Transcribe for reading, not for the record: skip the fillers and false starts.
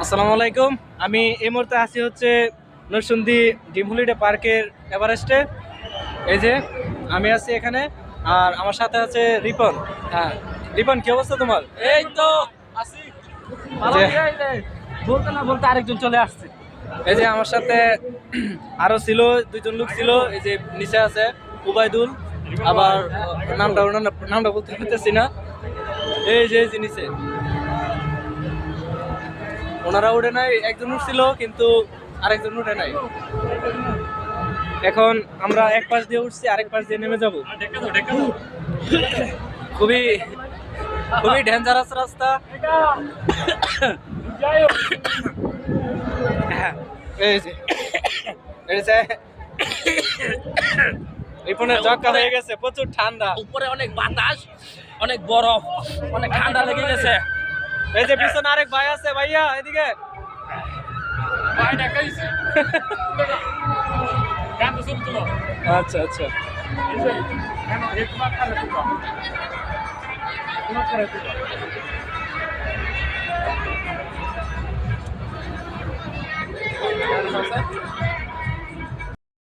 আসসালামু আলাইকুম। আমি এই মুহূর্তে আছি হচ্ছে নরসিংদী ড্রিম হলিডে পার্কের এভারেস্টে। এই যে আমি আছি এখানে, আর আমার সাথে আছে রিপন। হ্যাঁ রিপন, কি অবস্থা তোমার? এই তো আছি ভালো। যে বলতে না বলতে আরেকজন চলে আসছে। এই যে আমার সাথে আরো ছিল, দুইজন লোক ছিল। এই যে নিচে আছে উবাইদুল, আবার নামটা বলতে পারতেছি না। এই যে নিচে ওনারা উঠে নাই, একজন উঠছিল কিন্তু আরেকজন উঠে নাই। এখন আমরা এক পাশ দিয়ে উঠছি, আরেক পাশ দিয়ে নেমে যাব। খুবই খুবই ডেঞ্জারাস রাস্তা। এই যে রিপনের ঝক্কা হয়ে গেছে, প্রচুর ঠান্ডা। উপরে অনেক বাতাস, অনেক বরফ, অনেক ঠান্ডা লেগে গেছে। এই যে পিছনে আরেক ভাই আছে, ভাইয়া এদিকে। আচ্ছা আচ্ছা,